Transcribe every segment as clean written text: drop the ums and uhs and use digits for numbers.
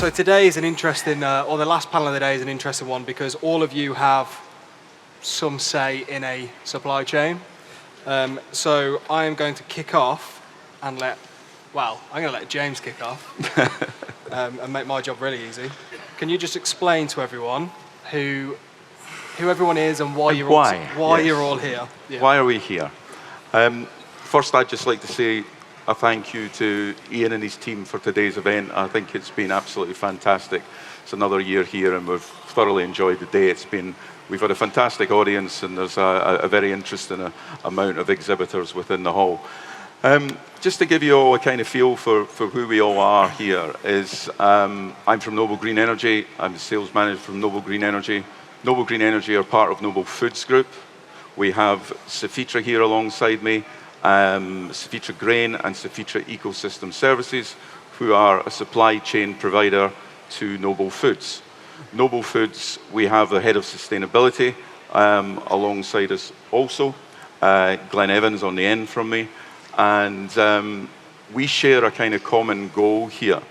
So today is an interesting, or the last panel of the day is an interesting one because all of you have some say in a supply chain. So I am going to kick off and I'm going to let James kick off and make my job really easy. Can you just explain to everyone who everyone is and why you're all here? Yeah. Why are we here? First, I'd just like to say a thank you to Ian and his team for today's event. I think it's been absolutely fantastic. It's another year here, and we've thoroughly enjoyed the day. We've had a fantastic audience, and there's a very interesting amount of exhibitors within the hall. Just to give you all a kind of feel for who we all are here is, I'm from Noble Green Energy. I'm the sales manager from Noble Green Energy. Noble Green Energy are part of Noble Foods Group. We have Safitra here alongside me, Safitra Grain and Safitra Ecosystem Services, who are a supply chain provider to Noble Foods. Noble Foods, we have the head of sustainability alongside us also, Glenn Evans on the end from me, and we share a kind of common goal here.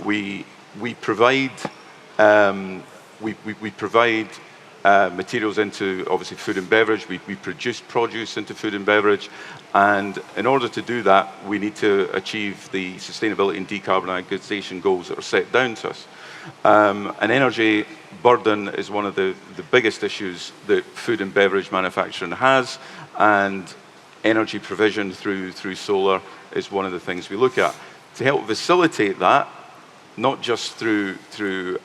We provide materials into, obviously, food and beverage. We produce produce into food and beverage. And in order to do that, we need to achieve the sustainability and decarbonisation goals that are set down to us. And energy burden is one of the biggest issues that food and beverage manufacturing has. And energy provision through solar is one of the things we look at. To help facilitate that, not just through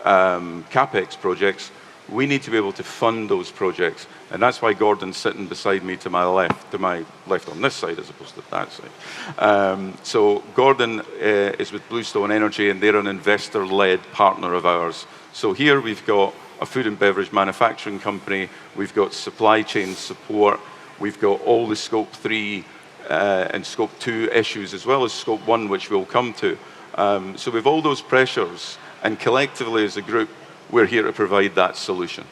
CapEx projects, we need to be able to fund those projects, and that's why Gordon's sitting beside me to my left on this side as opposed to that side. So Gordon is with Bluestone Energy, and they're an investor-led partner of ours. So here we've got a food and beverage manufacturing company, we've got supply chain support, we've got all the Scope 3 and Scope 2 issues, as well as Scope 1, which we'll come to. So with all those pressures, and collectively as a group, we're here to provide that solution.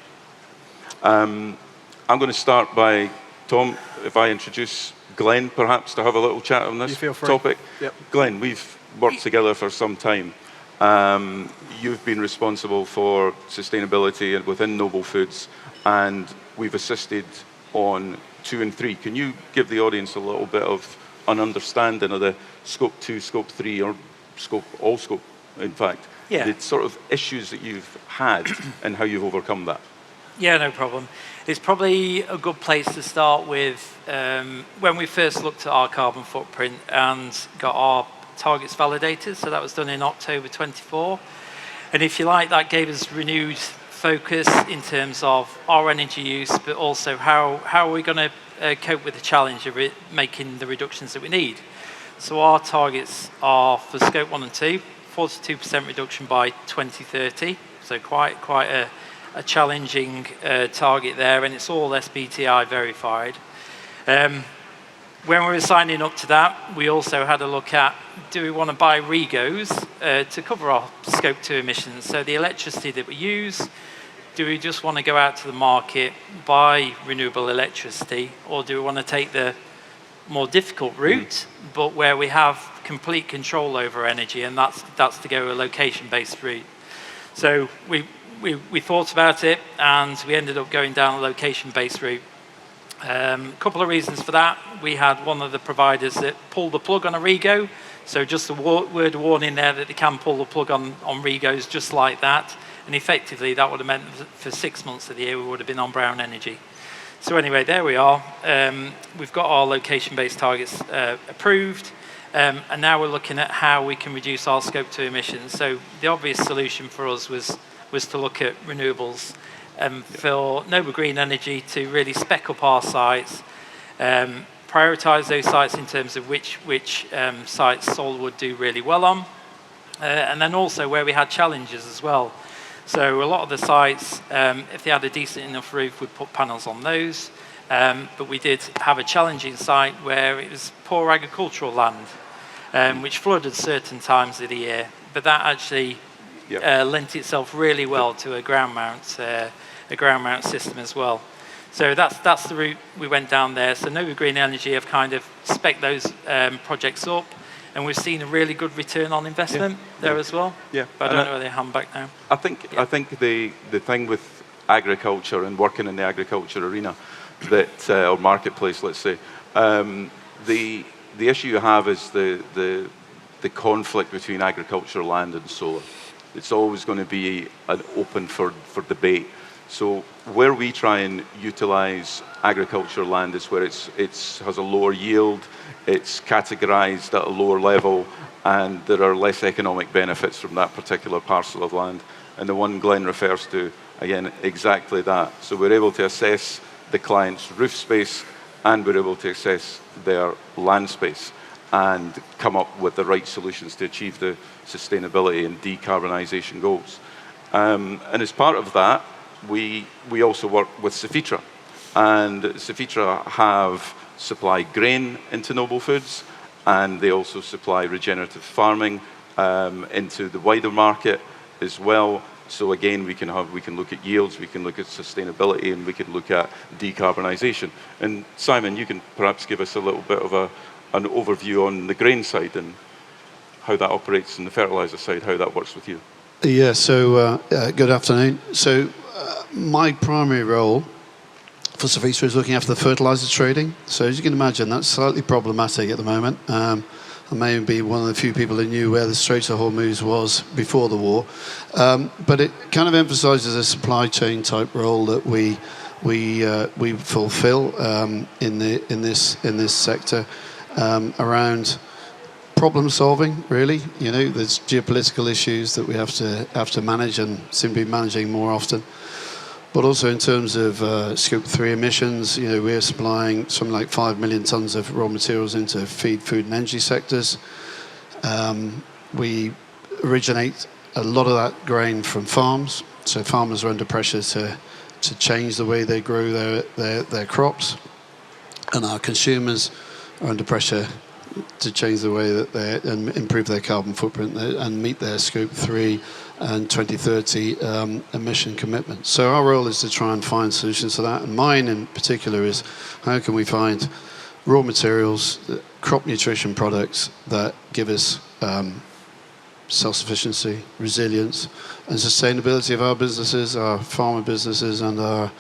I'm going to start by, Tom, if I introduce Glenn, perhaps, to have a little chat on this topic. Yep. Glenn, we've worked together for some time. You've been responsible for sustainability within Noble Foods, and we've assisted on 2 and 3. Can you give the audience a little bit of an understanding of the Scope 2, Scope 3, or all scope, in fact? Yeah. The sort of issues that you've had and how you've overcome that. Yeah, no problem. It's probably a good place to start with when we first looked at our carbon footprint and got our targets validated. So that was done in October 24. And if you like, that gave us renewed focus in terms of our energy use, but also how are we going to cope with the challenge of making the reductions that we need. So our targets are for Scope 1 and 2, 42% reduction by 2030, so quite a challenging target there, and it's all SBTi verified. When we were signing up to that, we also had a look at, do we want to buy REGOs to cover our Scope 2 emissions? So the electricity that we use, do we just want to go out to the market, buy renewable electricity, or do we want to take the more difficult route, but where we have complete control over energy, and that's to go a location-based route. So we thought about it, and we ended up going down a location-based route. A couple of reasons for that. We had one of the providers that pulled the plug on a REGO, so just a word of warning there that they can pull the plug on REGOs just like that, and effectively that would have meant for 6 months of the year we would have been on brown energy. So anyway, there we are. We've got our location-based targets approved, and now we're looking at how we can reduce our Scope 2 emissions. So the obvious solution for us was to look at renewables, for Noble Green Energy to really spec up our sites, prioritise those sites in terms of which sites solar would do really well on, and then also where we had challenges as well. So a lot of the sites, if they had a decent enough roof, we'd put panels on those. But we did have a challenging site where it was poor agricultural land, which flooded certain times of the year. But that actually lent itself really well to a ground mount system as well. So that's the route we went down there. So Noble Green Energy have kind of spec'd those projects up. And we've seen a really good return on investment there as well. Yeah. But I don't know where they hand back now. I think the thing with agriculture and working in the agriculture arena that or marketplace, let's say, the issue you have is the conflict between agricultural land and solar. It's always going to be open for debate. So where we try and utilize agricultural land is where it has a lower yield, it's categorized at a lower level, and there are less economic benefits from that particular parcel of land. And the one Glenn refers to, again, exactly that. So we're able to assess the client's roof space, and we're able to assess their land space and come up with the right solutions to achieve the sustainability and decarbonisation goals. And as part of that, we also work with Safitra. And Safitra have supplied grain into Noble Foods, and they also supply regenerative farming into the wider market as well. So again, we can look at yields, we can look at sustainability, and we can look at decarbonisation. And Simon, you can perhaps give us a little bit of an overview on the grain side and how that operates, and the fertiliser side, how that works with you. Yeah, so good afternoon. So my primary role for Safitra is looking after the fertiliser trading. So as you can imagine, that's slightly problematic at the moment. I may be one of the few people who knew where the Strait of Hormuz was before the war. But it kind of emphasises a supply chain type role that we fulfil in this sector around problem solving, really. You know, there's geopolitical issues that we have to manage and seem to be managing more often. But also in terms of Scope 3 emissions, you know, we're supplying something like 5 million tonnes of raw materials into feed, food and energy sectors. We originate a lot of that grain from farms, so farmers are under pressure to change the way they grow their crops, and our consumers are under pressure to change the way that and improve their carbon footprint and meet their Scope 3 and 2030 emission commitments. So our role is to try and find solutions to that, and mine in particular is how can we find raw materials, crop nutrition products that give us self-sufficiency, resilience, and sustainability of our businesses, our farmer businesses, and our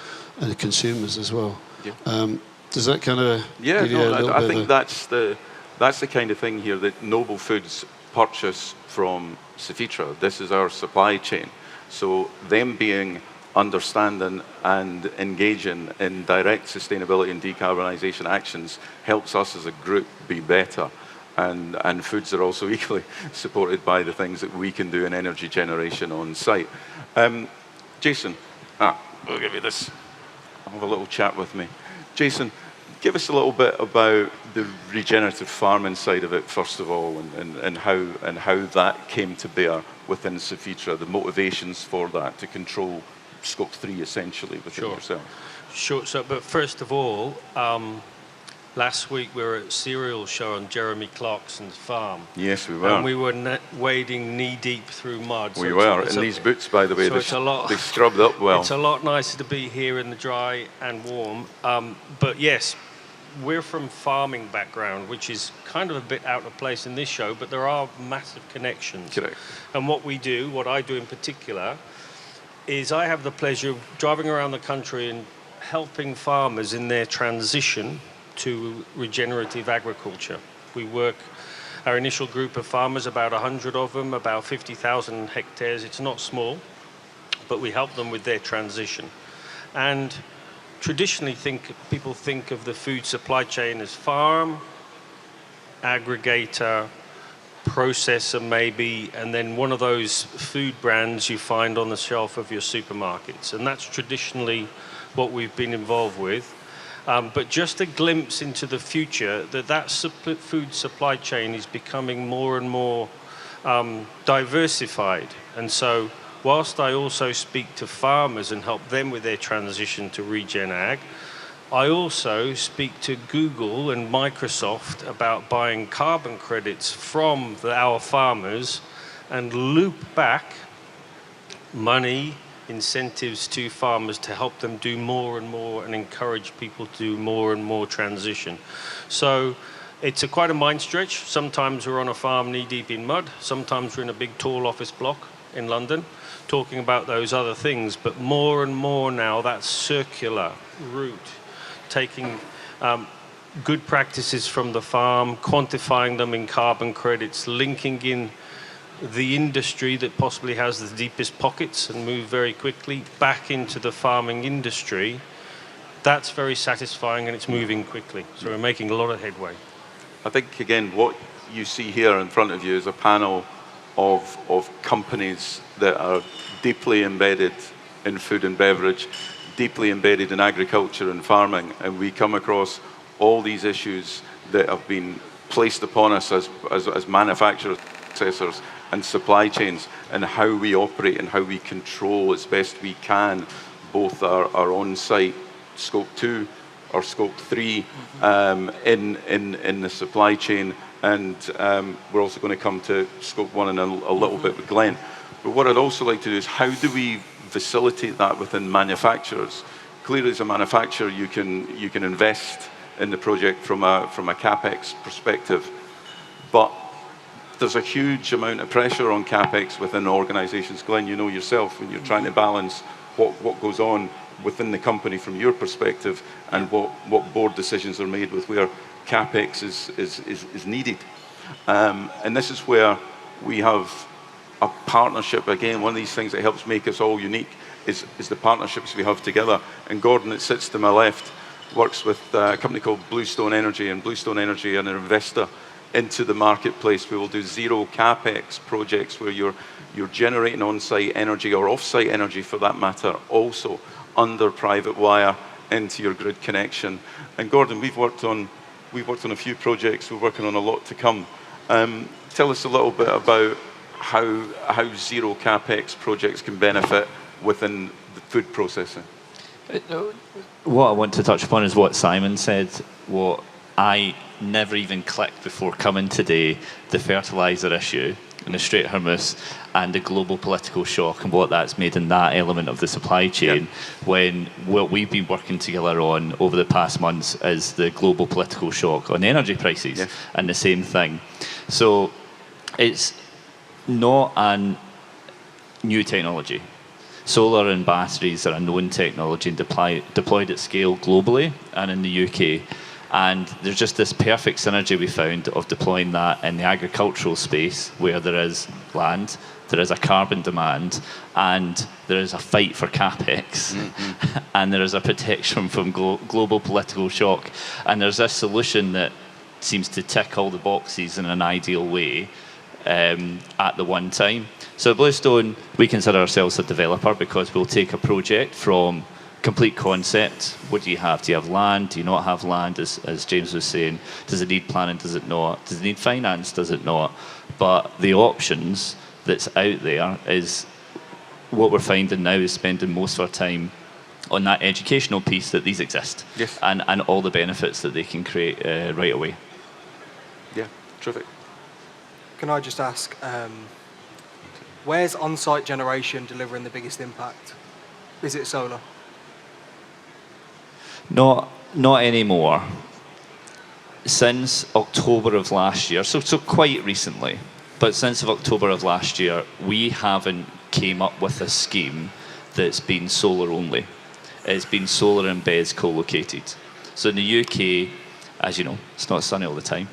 consumers as well. Yeah. Does that kind of give you a little bit I think that's the kind of thing here that Noble Foods purchase from Safitra. This is our supply chain. So them being understanding and engaging in direct sustainability and decarbonisation actions helps us as a group be better. And foods are also equally supported by the things that we can do in energy generation on site. Jason, we'll give you this. Have a little chat with me. Jason, give us a little bit about the regenerative farming side of it, first of all, and how that came to bear within Safitra, the motivations for that to control Scope 3 essentially within yourself. Sure. So, but first of all, last week we were at Cereal Show on Jeremy Clarkson's farm. Yes, we were. And we were wading knee-deep through mud. We were, in these boots, by the way. So they scrubbed up well. It's a lot nicer to be here in the dry and warm. But yes, we're from farming background, which is kind of a bit out of place in this show, but there are massive connections. Correct. And what I do in particular, is I have the pleasure of driving around the country and helping farmers in their transition to regenerative agriculture. Our initial group of farmers, about 100 of them, about 50,000 hectares. It's not small, but we help them with their transition. And traditionally, people think of the food supply chain as farm, aggregator, processor maybe, and then one of those food brands you find on the shelf of your supermarkets. And that's traditionally what we've been involved with. But just a glimpse into the future, that food supply chain is becoming more and more diversified. And so whilst I also speak to farmers and help them with their transition to regen ag, I also speak to Google and Microsoft about buying carbon credits from our farmers and loop back money, incentives to farmers to help them do more and more and encourage people to do more and more transition. So It's quite a mind stretch. Sometimes we're on a farm knee-deep in mud. Sometimes we're in a big, tall office block in London talking about those other things. But more and more now, that circular route, taking good practices from the farm, quantifying them in carbon credits, linking in the industry that possibly has the deepest pockets and move very quickly back into the farming industry, that's very satisfying and it's moving quickly. So we're making a lot of headway. I think, again, what you see here in front of you is a panel of companies that are deeply embedded in food and beverage, deeply embedded in agriculture and farming, and we come across all these issues that have been placed upon us as manufacturers, processors, and supply chains, and how we operate and how we control as best we can both our on-site Scope 2 or Scope 3 in the supply chain, and we're also going to come to Scope 1 in a little bit with Glenn. But what I'd also like to do is, how do we facilitate that within manufacturers? Clearly, as a manufacturer, you can invest in the project from a capex perspective, but there's a huge amount of pressure on capex within organisations. Glenn, you know yourself, when you're trying to balance what goes on within the company from your perspective and what board decisions are made with where capex is needed. And this is where we have a partnership. Again, one of these things that helps make us all unique is the partnerships we have together. And Gordon, that sits to my left, works with a company called Bluestone Energy, and Bluestone Energy are an investor into the marketplace. We will do zero capex projects where you're generating on-site energy or off-site energy, for that matter, also under private wire into your grid connection. And Gordon, we've worked on a few projects. We're working on a lot to come. Tell us a little bit about how zero capex projects can benefit within the food processing. What I want to touch upon is what Simon said, what I never even clicked before coming today, the fertiliser issue and the Strait Hormuz and the global political shock and what that's made in that element of the supply chain, when what we've been working together on over the past months is the global political shock on energy prices, and the same thing. So it's not a new technology. Solar and batteries are a known technology and deployed at scale globally and in the UK. And there's just this perfect synergy we found of deploying that in the agricultural space, where there is land, there is a carbon demand, and there is a fight for capex, and there is a protection from global political shock. And there's this solution that seems to tick all the boxes in an ideal way at the one time. So at Bluestone, we consider ourselves a developer because we'll take a project from complete concept. What do you have? Do you have land? Do you not have land? As James was saying, does it need planning? Does it not? Does it need finance? Does it not? But the options that's out there is what we're finding now is spending most of our time on that educational piece that these exist, and all the benefits that they can create right away. Yeah, terrific. Can I just ask, where's on-site generation delivering the biggest impact? Is it solar? Not anymore. Since October of last year, so quite recently, but since October of last year, we haven't came up with a scheme that's been solar only. It's been solar and BESS co-located. So in the UK, as you know, it's not sunny all the time.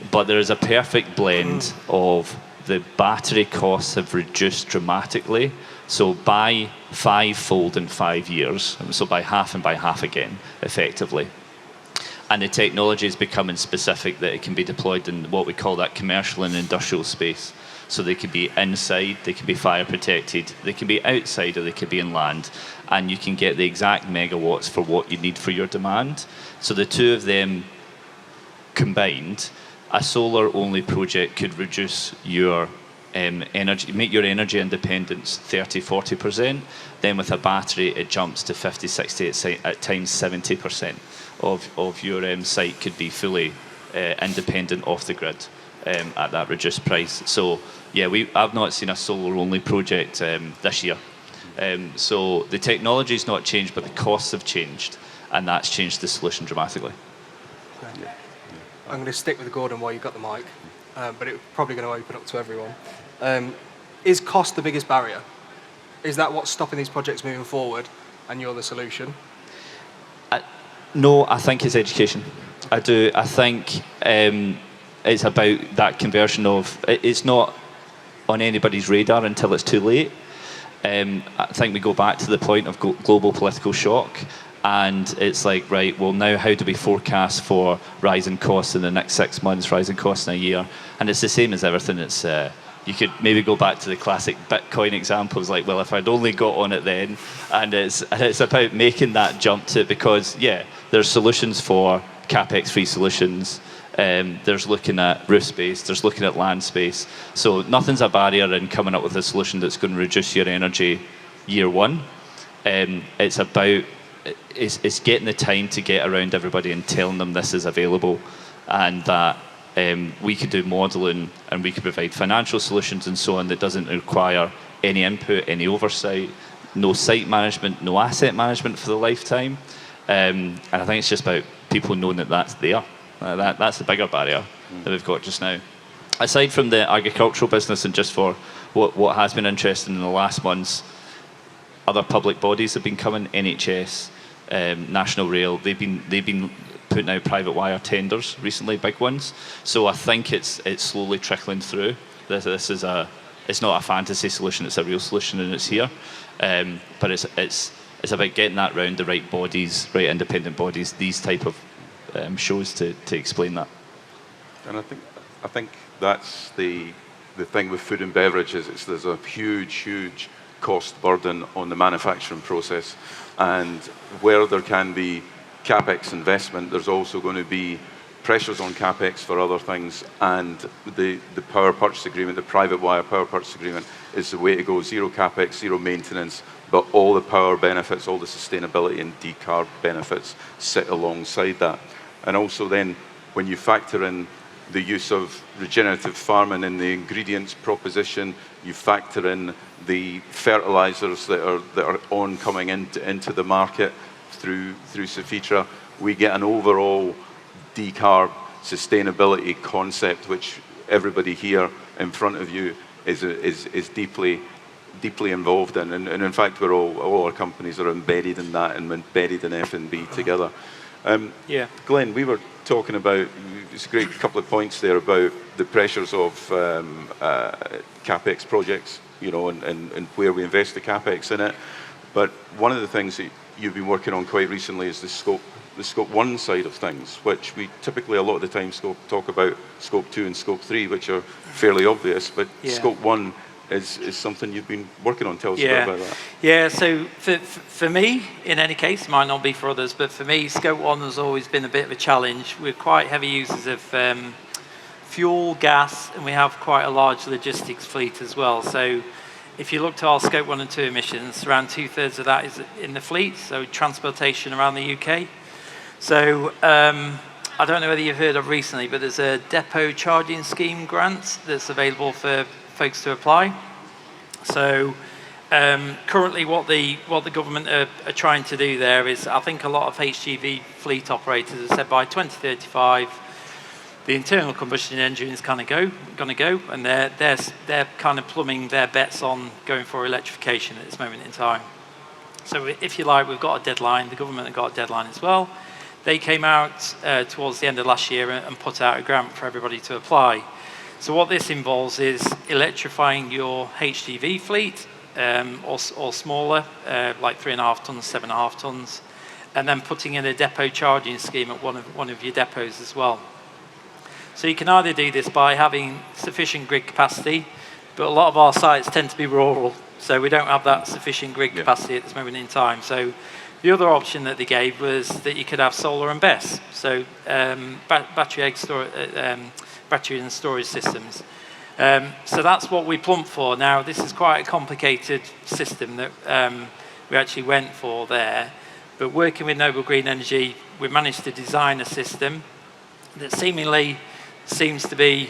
But there is a perfect blend of the battery costs have reduced dramatically. So by 5-fold in 5 years, so by half and by half again, effectively. And the technology is becoming specific that it can be deployed in what we call that commercial and industrial space. So they can be inside, they can be fire protected, they can be outside, or they can be in land. And you can get the exact megawatts for what you need for your demand. So the two of them combined, a solar-only project could reduce your energy, make your energy independence 30-40%. Then with a battery, it jumps to 50, 60, at times 70% of your site could be fully independent off the grid at that reduced price. So yeah, I've not seen a solar-only project this year. So the technology's not changed, but the costs have changed, and that's changed the solution dramatically. Okay. I'm going to stick with Gordon while you've got the mic, but it's probably going to open up to everyone. Is cost the biggest barrier? Is that what's stopping these projects moving forward, and you're the solution? No, I think it's education. I do. I think it's about that conversion of, it's not on anybody's radar until it's too late. I think we go back to the point of global political shock, and it's like, right, well, now how do we forecast for rising costs in the next 6 months, rising costs in a year? And it's the same as everything. It's you could maybe go back to the classic Bitcoin examples, like, well, if I'd only got on it then. And it's about making that jump to, because, yeah, there's solutions for CapEx-free solutions. There's looking at roof space, there's looking at land space. So nothing's a barrier in coming up with a solution that's going to reduce your energy year one. It's about, it's getting the time to get around everybody and telling them this is available, and that we could do modelling and we could provide financial solutions and so on that doesn't require any input, any oversight, no site management, no asset management for the lifetime. And I think it's just about people knowing that that's there. That's the bigger barrier that we've got just now. Aside from the agricultural business, and just for what has been interesting in the last months, other public bodies have been coming, NHS, National Rail, they've been putting out private wire tenders recently, big ones. So I think it's slowly trickling through. This is it's not a fantasy solution, it's a real solution, and it's here. But it's about getting that round the right bodies, right independent bodies, these type of shows to explain that. And I think that's the thing with food and beverage is there's a huge cost burden on the manufacturing process, and where there can be CapEx investment, there's also going to be pressures on CapEx for other things, and the power purchase agreement, the private wire power purchase agreement is the way to go. Zero CapEx, zero maintenance, but all the power benefits, all the sustainability and decarb benefits sit alongside that. And also then, when you factor in the use of regenerative farming in the ingredients proposition, you factor in the fertilizers that are coming into the market through Sofitra, we get an overall decarb sustainability concept, which everybody here in front of you is deeply involved in. And in fact, all our companies are embedded in that and embedded in F&B together. Glenn, we were talking about, it's a great couple of points there about the pressures of CapEx projects, you know, and where we invest the CapEx in it. But one of the things that you've been working on quite recently is the scope 1 side of things, which we typically a lot of the time talk about scope 2 and scope 3, which are fairly obvious, but scope 1 is something you've been working on. Tell us a bit about that. Yeah, so for me, in any case, it might not be for others, but for me, scope 1 has always been a bit of a challenge. We're quite heavy users of fuel, gas, and we have quite a large logistics fleet as well. So if you look to our scope 1 and 2 emissions, around 2/3 of that is in the fleet, so transportation around the UK. So I don't know whether you've heard of recently, but there's a depot charging scheme grant that's available for folks to apply. So currently what the government are trying to do there is, I think a lot of HGV fleet operators have said by 2035, the internal combustion engine is kind of going to go, and they're kind of plumbing their bets on going for electrification at this moment in time. So if you like, we've got a deadline. The government have got a deadline as well. They came out towards the end of last year and put out a grant for everybody to apply. So what this involves is electrifying your HGV fleet, or smaller, like 3.5 tons, 7.5 tons, and then putting in a depot charging scheme at one of your depots as well. So you can either do this by having sufficient grid capacity, but a lot of our sites tend to be rural, so we don't have that sufficient grid capacity at this moment in time. So the other option that they gave was that you could have solar and BESS, so battery and storage systems. So that's what we plumped for. Now, this is quite a complicated system that we actually went for there, but working with Noble Green Energy, we managed to design a system that seemingly seems to be,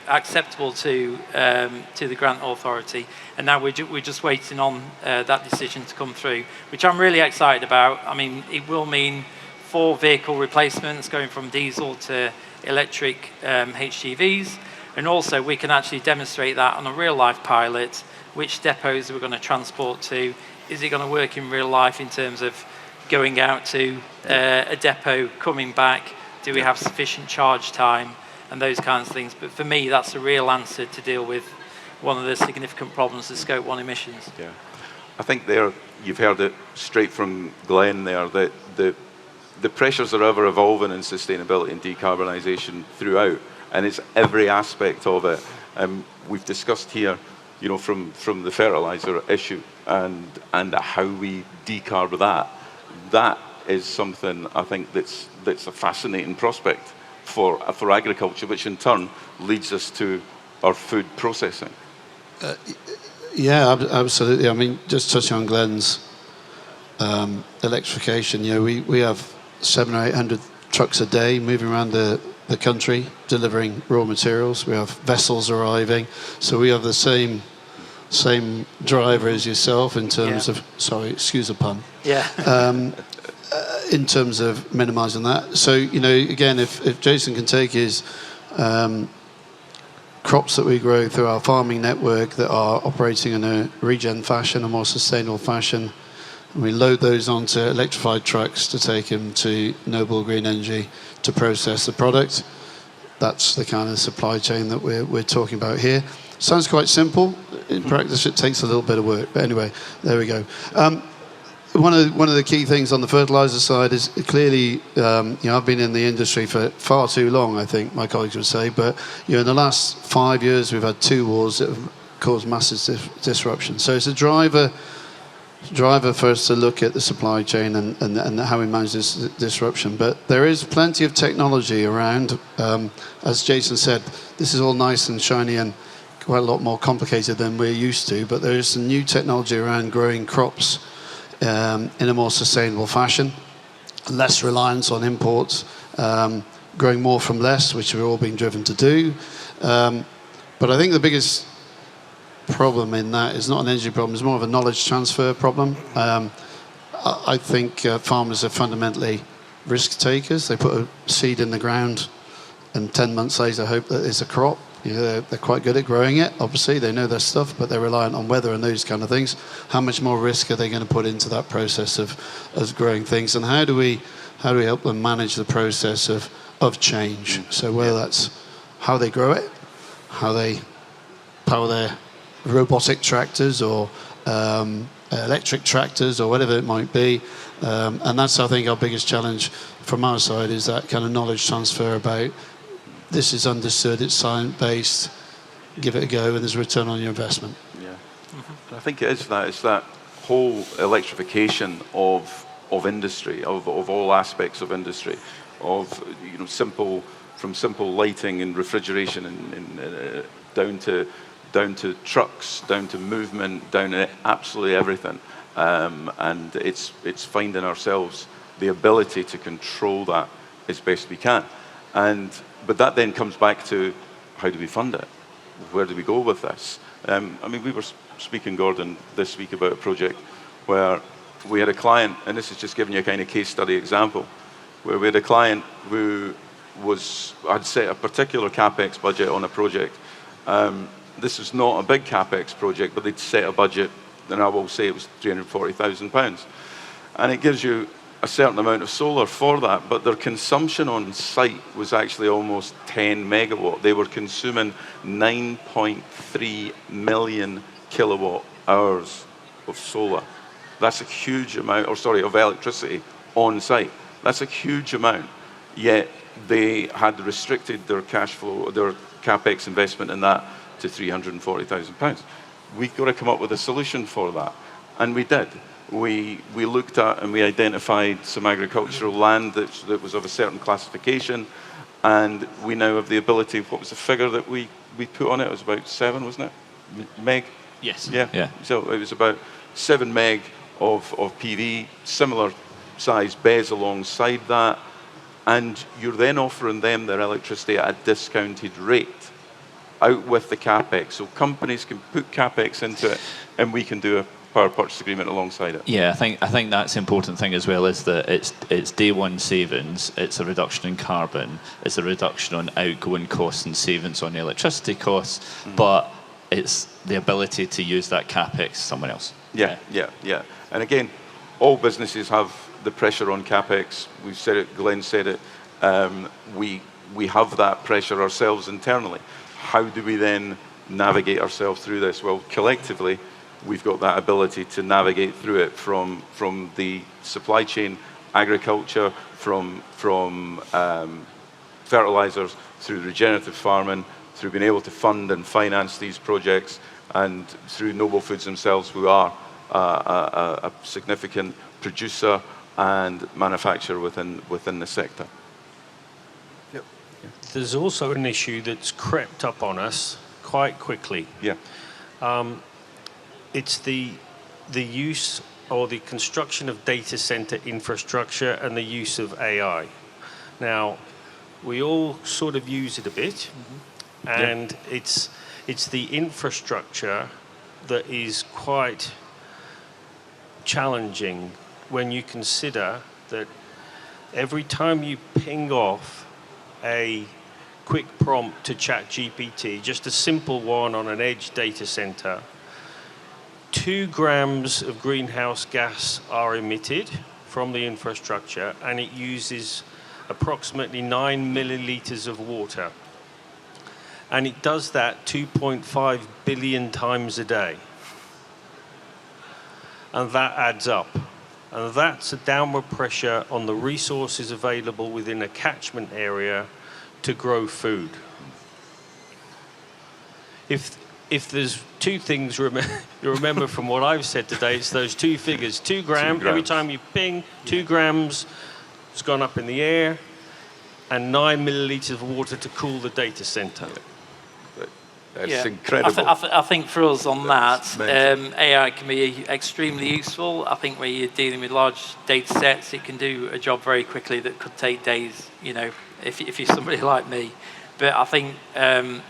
acceptable to the grant authority, and now we're just waiting on that decision to come through, which I'm really excited about. I mean, it will mean for vehicle replacements, going from diesel to electric HGVs. And also we can actually demonstrate that on a real life pilot, which depots we're going to transport to. Is it going to work in real life in terms of going out to a depot, coming back? Do we have sufficient charge time and those kinds of things? But for me, that's a real answer to deal with one of the significant problems of Scope 1 emissions. Yeah. I think there, you've heard it straight from Glenn there, that the pressures are ever evolving in sustainability and decarbonisation throughout, and it's every aspect of it. We've discussed here, you know, from the fertiliser issue and how we decarb that. That is something I think that's a fascinating prospect for agriculture, which in turn leads us to our food processing. Yeah, absolutely. I mean, just touching on Glenn's electrification, you know, we have 700 or 800 trucks a day moving around the country delivering raw materials. We have vessels arriving, so we have the same driver as yourself in terms of, sorry, excuse the pun. Yeah. In terms of minimising that. So, you know, again, if Jason can take his crops that we grow through our farming network that are operating in a regen fashion, a more sustainable fashion, and we load those onto electrified trucks to take them to Noble Green Energy to process the product. That's the kind of supply chain that we're talking about here. Sounds quite simple. In practice, it takes a little bit of work. But anyway, there we go. One of the key things on the fertiliser side is clearly, you know, I've been in the industry for far too long, I think my colleagues would say, but you know, in the last 5 years we've had 2 wars that have caused massive disruption. So it's a driver for us to look at the supply chain and how we manage this disruption. But there is plenty of technology around. As Jason said, this is all nice and shiny and quite a lot more complicated than we're used to, but there is some new technology around growing crops in a more sustainable fashion, less reliance on imports, growing more from less, which we're all being driven to do. But I think the biggest problem in that is not an energy problem, it's more of a knowledge transfer problem. I think farmers are fundamentally risk takers. They put a seed in the ground and 10 months later hope that it's a crop. You know, they're quite good at growing it, obviously, they know their stuff, but they're reliant on weather and those kind of things. How much more risk are they going to put into that process of growing things? And how do we help them manage the process of change? So whether that's how they grow it, how they power their robotic tractors or electric tractors or whatever it might be. And that's, I think, our biggest challenge from our side, is that kind of knowledge transfer about this is understood, it's science-based, give it a go, and there's a return on your investment. Yeah, I think it is that. It's that whole electrification of industry, of all aspects of industry, of, you know, from simple lighting and refrigeration and down to trucks, down to movement, down to absolutely everything. And it's finding ourselves the ability to control that as best we can. But that then comes back to, how do we fund it? Where do we go with this? I mean, we were speaking, Gordon, this week about a project where we had a client, and this is just giving you a kind of case study example, where we had a client who had set a particular CapEx budget on a project. This was not a big CapEx project, but they'd set a budget, and I will say it was £340,000. And it gives you a certain amount of solar for that, but their consumption on site was actually almost 10 megawatt. They were consuming 9.3 million kilowatt hours of solar. That's a huge amount, of electricity on site. That's a huge amount. Yet they had restricted their cash flow, their CapEx investment in that to £340,000. We've got to come up with a solution for that. And we did. We looked at and we identified some agricultural land that was of a certain classification, and we now have the ability, what was the figure that we put on it? It was about 7, wasn't it? Meg? Yes. Yeah. So it was about 7 meg of PV, similar size BES alongside that, and you're then offering them their electricity at a discounted rate, out with the CapEx. So companies can put CapEx into it, and we can do power purchase agreement alongside it. Yeah, I think that's the important thing as well, is that it's day one savings, it's a reduction in carbon, it's a reduction on outgoing costs and savings on electricity costs, but it's the ability to use that capex somewhere else. Yeah. And again, all businesses have the pressure on capex. We've said it, Glenn said it. We have that pressure ourselves internally. How do we then navigate ourselves through this? Well, collectively, we've got that ability to navigate through it from the supply chain, agriculture, from fertilizers, through regenerative farming, through being able to fund and finance these projects, and through Noble Foods themselves, who are a significant producer and manufacturer within the sector. Yep. There's also an issue that's crept up on us quite quickly. Yeah. It's the use or the construction of data center infrastructure and the use of AI. Now, we all sort of use it a bit, and it's the infrastructure that is quite challenging when you consider that every time you ping off a quick prompt to ChatGPT, just a simple one on an edge data center, 2 grams of greenhouse gas are emitted from the infrastructure, and it uses approximately 9 milliliters of water. And it does that 2.5 billion times a day. And that adds up. And that's a downward pressure on the resources available within a catchment area to grow food. If there's 2 things you remember from what I've said today, it's those 2 figures. 2 grams, every time you ping, 2 grams has gone up in the air, and 9 milliliters of water to cool the data center. That's incredible. I think for us on that, AI can be extremely useful. I think when you're dealing with large data sets, it can do a job very quickly that could take days, if you're somebody like me. But I think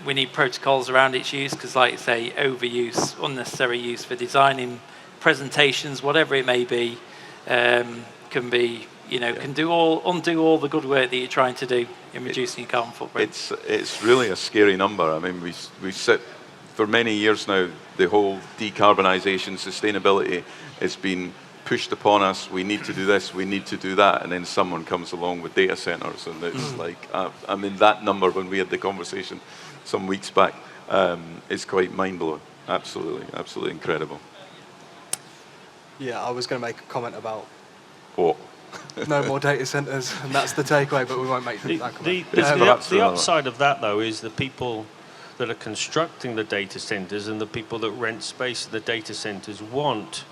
we need protocols around its use, because like you say, overuse, unnecessary use for designing presentations, whatever it may be, can be, can undo all the good work that you're trying to do in reducing your carbon footprint. It's really a scary number. I mean, we sit for many years now. The whole decarbonisation, sustainability has been pushed upon us. We need to do this, we need to do that, and then someone comes along with data centres, and it's like, I mean, that number when we had the conversation some weeks back is quite mind-blowing. Absolutely incredible. Yeah, I was going to make a comment about What? no more data centres, and that's the takeaway, but we won't make that comment. The upside of that, though, is the people that are constructing the data centres and the people that rent space in the data centres want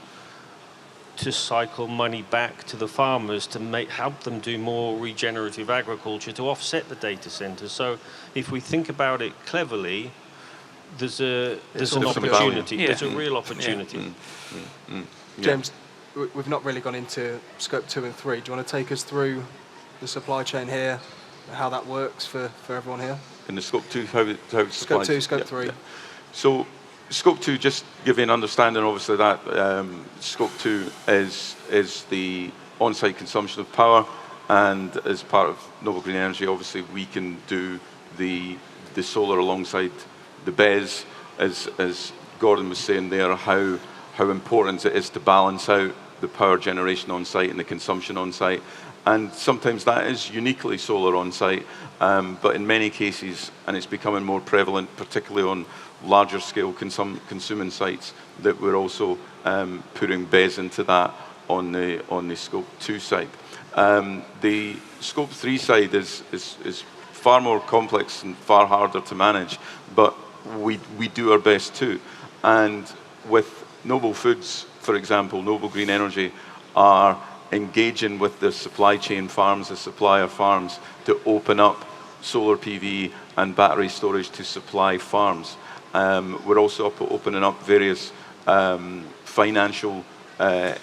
to cycle money back to the farmers to help them do more regenerative agriculture to offset the data centres. So if we think about it cleverly, there's an opportunity. Yeah. There's a real opportunity. James, we've not really gone into scope 2 and 3. Do you want to take us through the supply chain here, how that works for everyone here? In the scope 2, how it's Scope supplied? 2, scope 3. Yeah. So scope 2, just give you an understanding, obviously, that scope 2 is the on-site consumption of power, and as part of Noble Green Energy, obviously, we can do the solar alongside the BESS, as Gordon was saying there, how important it is to balance out the power generation on site and the consumption on site. And sometimes that is uniquely solar on site, but in many cases, and it's becoming more prevalent, particularly on larger scale consuming sites, that we're also putting BESS into that on the scope 2 side. The scope 3 side is far more complex and far harder to manage, but we do our best too. And with Noble Foods, for example, Noble Green Energy are engaging with the supply chain farms, the supplier farms, to open up solar PV and battery storage to supply farms. We're also opening up various financial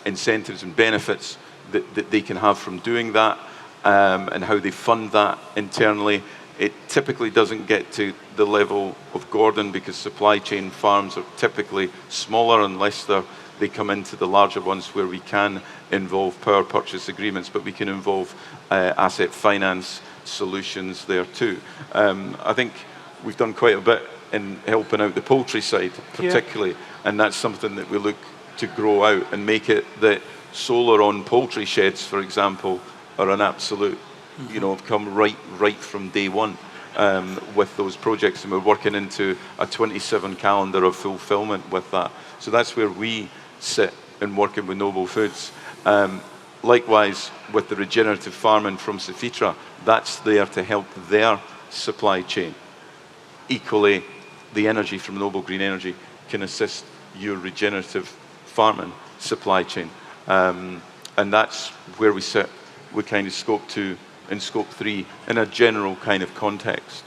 incentives and benefits that they can have from doing that, and how they fund that internally. It typically doesn't get to the level of Gordon, because supply chain farms are typically smaller unless they're they come into the larger ones where we can involve power purchase agreements, but we can involve asset finance solutions there too. I think we've done quite a bit in helping out the poultry side, particularly, and that's something that we look to grow out and make it that solar on poultry sheds, for example, are an absolute, come right from day one with those projects, and we're working into a 27 calendar of fulfillment with that. So that's where we sit in working with Noble Foods. Likewise, with the regenerative farming from Safitra, that's there to help their supply chain. Equally, the energy from Noble Green Energy can assist your regenerative farming supply chain. And that's where we sit with kind of scope 2 and scope 3 in a general kind of context.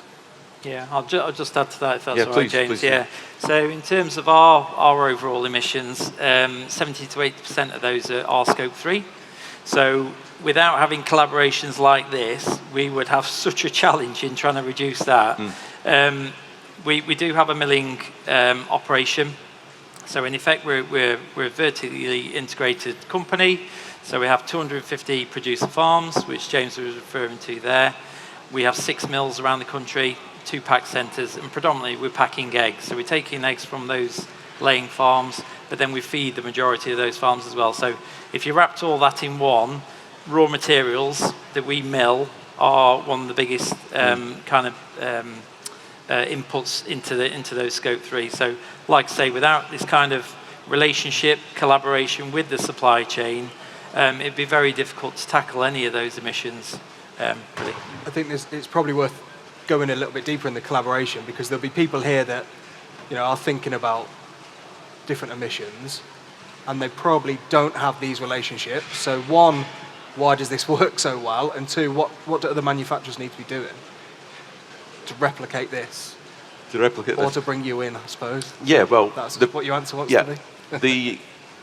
Yeah, I'll just add to that if that's all right, please, James. please. Yeah. So in terms of our overall emissions, 70 to 80% of those are scope 3. So without having collaborations like this, we would have such a challenge in trying to reduce that. We do have a milling operation. So in effect, we're a vertically integrated company. So we have 250 producer farms, which James was referring to there. We have 6 mills around the country, 2 pack centres, and predominantly we're packing eggs. So we're taking eggs from those laying farms, but then we feed the majority of those farms as well. So if you wrapped all that in one, raw materials that we mill are one of the biggest inputs into those scope 3. So like I say, without this kind of relationship, collaboration with the supply chain, it'd be very difficult to tackle any of those emissions. Really. I think it's probably worth going a little bit deeper in the collaboration, because there'll be people here that are thinking about different emissions, and they probably don't have these relationships. So one, why does this work so well? And two, what do other manufacturers need to be doing to replicate this? Or to bring you in, I suppose. Yeah, well, that's what your answer wants to be.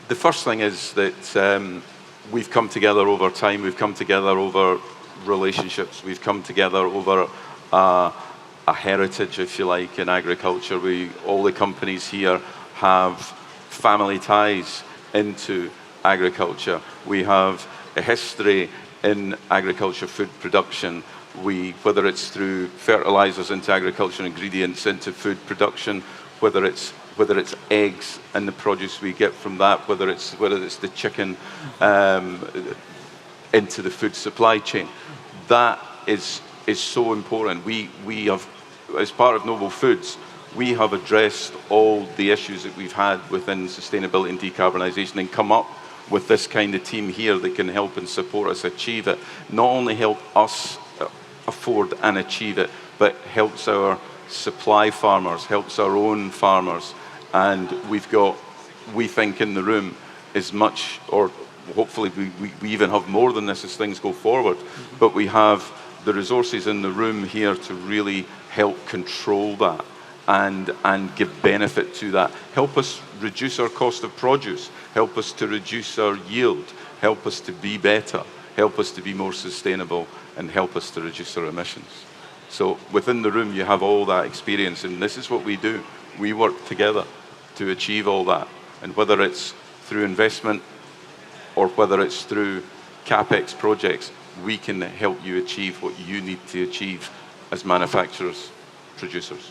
The first thing is that we've come together over time. We've come together over relationships. We've come together over a heritage, if you like, in agriculture. All the companies here have family ties into agriculture. We have a history in agriculture, food production. Whether it's through fertilizers into agriculture, ingredients into food production, whether it's eggs and the produce we get from that, whether it's the chicken into the food supply chain. That is so important. We have, as part of Noble Foods, we have addressed all the issues that we've had within sustainability and decarbonisation, and come up with this kind of team here that can help and support us achieve it. Not only help us afford and achieve it, but helps our supply farmers, helps our own farmers. And we've got, we think in the room, as much, or hopefully we even have more than this as things go forward, but we have the resources in the room here to really help control that and give benefit to that. Help us reduce our cost of produce, help us to reduce our yield, help us to be better, help us to be more sustainable, and help us to reduce our emissions. So within the room you have all that experience, and this is what we do. We work together to achieve all that. And whether it's through investment or whether it's through CapEx projects, we can help you achieve what you need to achieve as manufacturers, producers.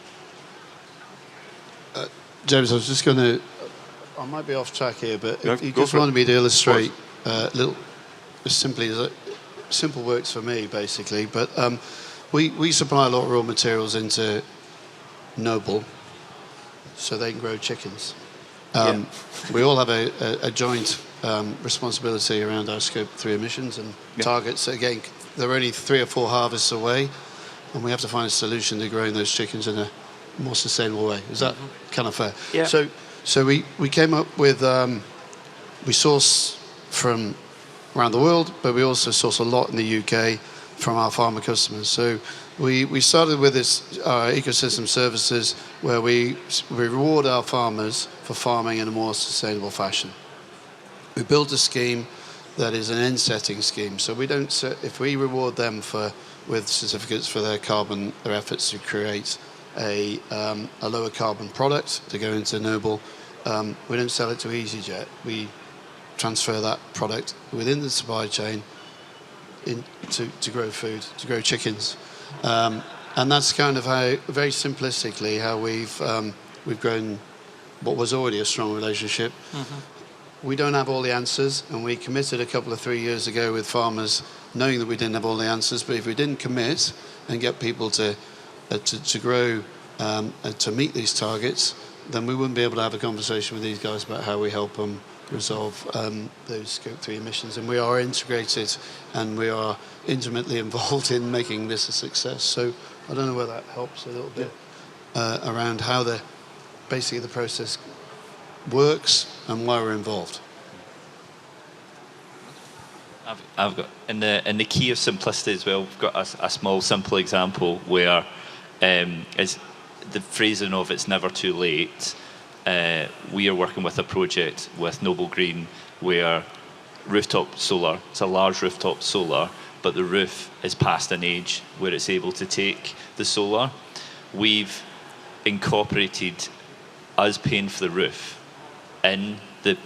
James, I was just going to, I might be off track here, but No, if you go just for it. wanted me to illustrate as simply as simple works for me, basically. But we supply a lot of raw materials into Noble, so they can grow chickens. We all have a joint responsibility around our scope 3 emissions and targets. Again, they're only 3 or 4 harvests away, and we have to find a solution to growing those chickens in a more sustainable way. Is that kind of fair? Yeah. So we came up with, we source from around the world, but we also source a lot in the UK from our farmer customers. So we started with this ecosystem services where we reward our farmers for farming in a more sustainable fashion. We built a scheme that is an end-setting scheme. So we don't, if we reward them with certificates for their efforts to create a lower carbon product to go into Noble, we don't sell it to EasyJet. We transfer that product within the supply chain to grow food, to grow chickens. And that's kind of how, very simplistically, how we've grown what was already a strong relationship. We don't have all the answers, and we committed a couple of 3 years ago with farmers, knowing that we didn't have all the answers. But if we didn't commit and get people to grow to meet these targets, then we wouldn't be able to have a conversation with these guys about how we help them resolve those Scope 3 emissions. And we are integrated, and we are intimately involved in making this a success. So I don't know whether that helps a little bit around how basically the process works and why we're involved. I've got in the key of simplicity as well. We've got a small simple example where is the phrasing of "it's never too late." We are working with a project with Noble Green where rooftop solar. It's a large rooftop solar, but the roof is past an age where it's able to take the solar. We've incorporated us paying for the roof in the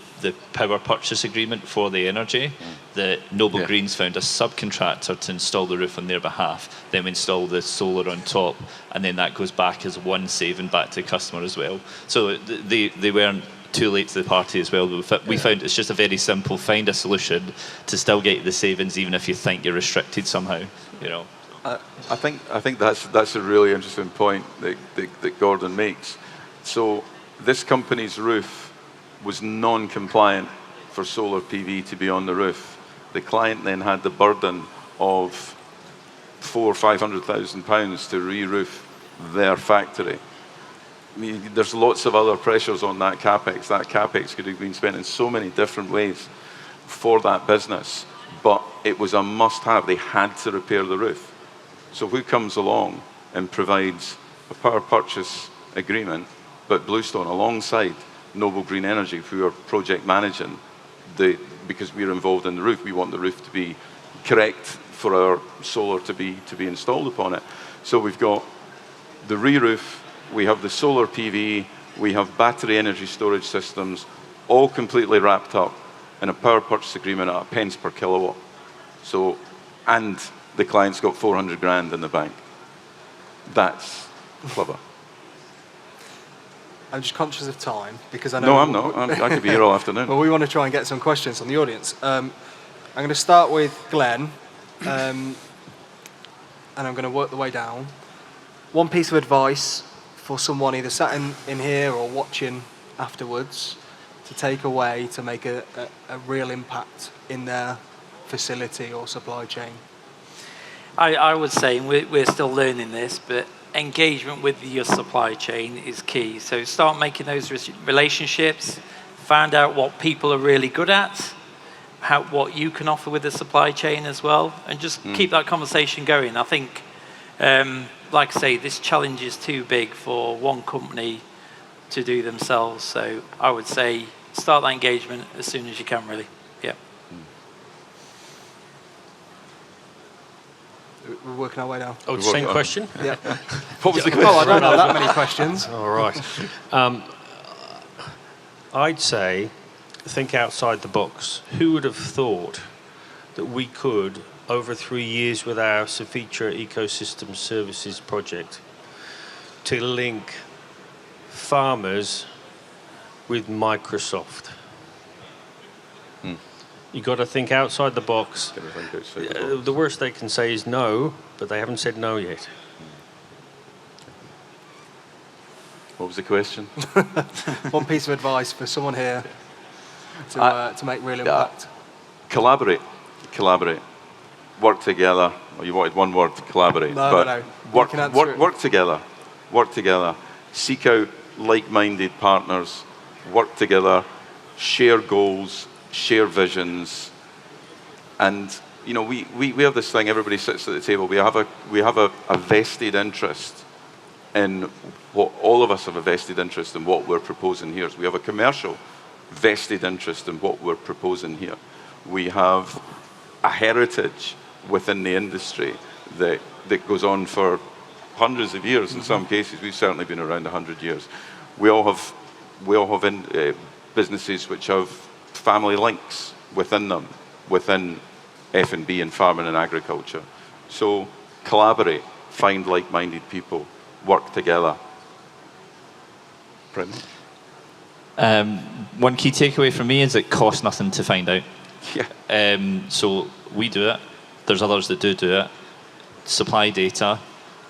power purchase agreement for the energy. The Noble Greens found a subcontractor to install the roof on their behalf. Then we install the solar on top, and then that goes back as one saving back to the customer as well. So they weren't too late to the party as well. We found it's just a very simple, find a solution to still get the savings, even if you think you're restricted somehow. You know. I think that's a really interesting point that Gordon makes. So this company's roof was non-compliant for solar PV to be on the roof. The client then had the burden of £400,000 or £500,000 to re-roof their factory. I mean, there's lots of other pressures on that capex. That capex could have been spent in so many different ways for that business, but it was a must-have. They had to repair the roof. So who comes along and provides a power purchase agreement, but Bluestone alongside Noble Green Energy, who are project managing because we're involved in the roof, we want the roof to be correct for our solar to be installed upon it. So we've got the re-roof, we have the solar PV, we have battery energy storage systems, all completely wrapped up in a power purchase agreement at pence per kilowatt. So, and the client's got 400 grand in the bank. That's clever. I'm just conscious of time because I know. No, I'm not. I could be here all afternoon. Well, we want to try and get some questions from the audience. I'm going to start with Glenn, and I'm going to work the way down. One piece of advice for someone either sat in here or watching afterwards to take away to make a real impact in their facility or supply chain. I would say, and we're still learning this, but engagement with your supply chain is key. So start making those relationships, find out what people are really good at, what you can offer with the supply chain as well, and just keep that conversation going. I think, like I say, this challenge is too big for one company to do themselves. So I would say start that engagement as soon as you can, really. Yeah. We're working our way down. Oh, same question? Yeah. What was the question? Oh, I don't have that many questions. All right. I'd say think outside the box. Who would have thought that we could, over 3 years with our Sofitra Ecosystem Services project, to link farmers with Microsoft? You've got to think outside the box. The worst they can say is no, but they haven't said no yet. What was the question? One piece of advice for someone here to make real impact. Collaborate. Work together. Well, you wanted one word, collaborate. No. Work together. Seek out like-minded partners. Work together. Share goals. Share visions. And you know, we have this thing. Everybody sits at the table. We have a vested interest in what all of us have a vested interest in what we're proposing here. So we have a commercial vested interest in what we're proposing here. We have a heritage within the industry that goes on for hundreds of years. In some cases, we've certainly been around 100 years. We all have We all have businesses which have family links within them, within F&B and farming and agriculture. So collaborate, find like-minded people, work together. Brendan? One key takeaway from me is it costs nothing to find out. Yeah. So we do it. There's others that do it. Supply data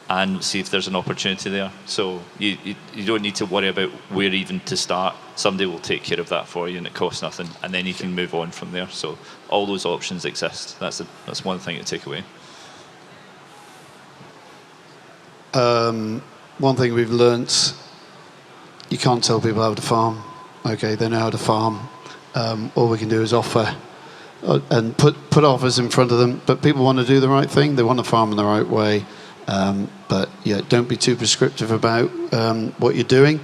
and see if there's an opportunity there. So you don't need to worry about where even to start. Somebody will take care of that for you, and it costs nothing, and then you can move on from there. So all those options exist. That's one thing to take away. One thing we've learnt, you can't tell people how to farm. Okay, they know how to farm. All we can do is offer and put offers in front of them. But people want to do the right thing. They want to farm in the right way. But yeah, don't be too prescriptive about what you're doing,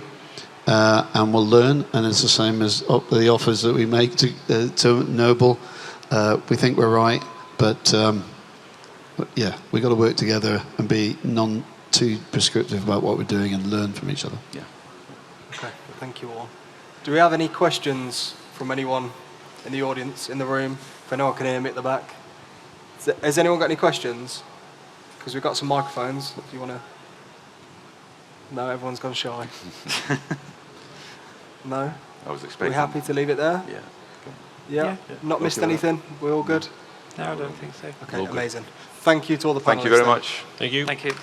and we'll learn. And it's the same as the offers that we make to Noble. We think we're right, but yeah, we've got to work together and be too prescriptive about what we're doing and learn from each other. Yeah. Okay, thank you all. Do we have any questions from anyone in the audience, in the room? If anyone can hear me at the back. Has anyone got any questions? Because we've got some microphones, if you want to... No, everyone's gone shy. No? I was Are expecting. we happy to leave it there? Yeah. Yeah? Not missed anything? We're all good? No, I don't think so. Okay, amazing. Thank you to all the panelists. Thank you very much. Thank you. Thank you.